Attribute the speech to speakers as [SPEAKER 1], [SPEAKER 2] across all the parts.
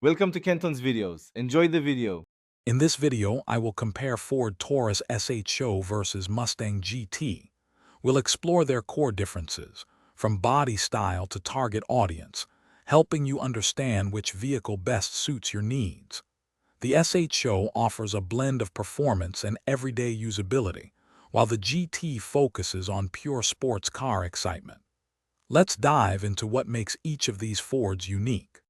[SPEAKER 1] Welcome to Kenton's videos. Enjoy the video.
[SPEAKER 2] In this video, I will compare Ford Taurus SHO versus Mustang GT. We'll explore their core differences, from body style to target audience, helping you understand which vehicle best suits your needs. The SHO offers a blend of performance and everyday usability, while the GT focuses on pure sports car excitement. Let's dive into what makes each of these Fords unique.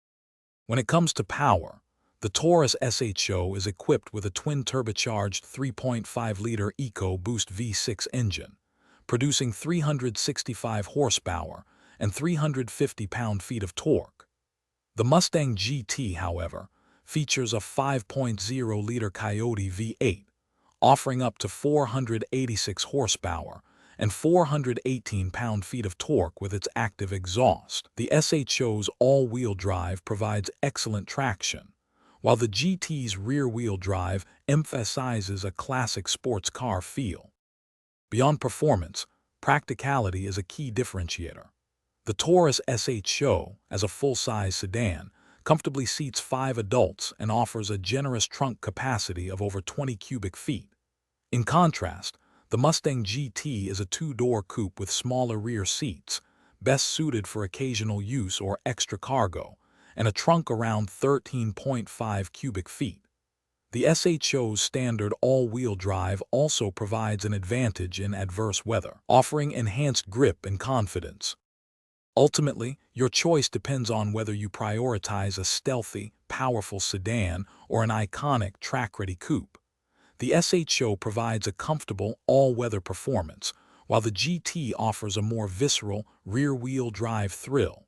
[SPEAKER 2] When it comes to power, the Taurus SHO is equipped with a twin-turbocharged 3.5-liter EcoBoost V6 engine, producing 365 horsepower and 350 pound-feet of torque. The Mustang GT, however, features a 5.0-liter Coyote V8, offering up to 486 horsepower and 418 pound-feet of torque with its active exhaust. The SHO's all-wheel drive provides excellent traction, while the GT's rear-wheel drive emphasizes a classic sports car feel. Beyond performance, practicality is a key differentiator. The Taurus SHO, as a full-size sedan, comfortably seats 5 adults and offers a generous trunk capacity of over 20 cubic feet. In contrast, the Mustang GT is a 2-door coupe with smaller rear seats, best suited for occasional use or extra cargo, and a trunk around 13.5 cubic feet. The SHO's standard all-wheel drive also provides an advantage in adverse weather, offering enhanced grip and confidence. Ultimately, your choice depends on whether you prioritize a stealthy, powerful sedan or an iconic track-ready coupe. The SHO provides a comfortable, all-weather performance, while the GT offers a more visceral, rear-wheel drive thrill.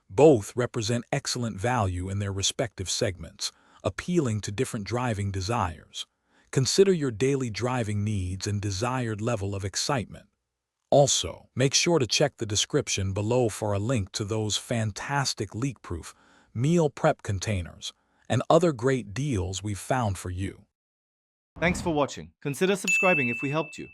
[SPEAKER 2] Both represent excellent value in their respective segments, appealing to different driving desires. Consider your daily driving needs and desired level of excitement. Also, make sure to check the description below for a link to those fantastic leak-proof meal prep containers and other great deals we've found for you.
[SPEAKER 1] Thanks for watching. Consider subscribing if we helped you.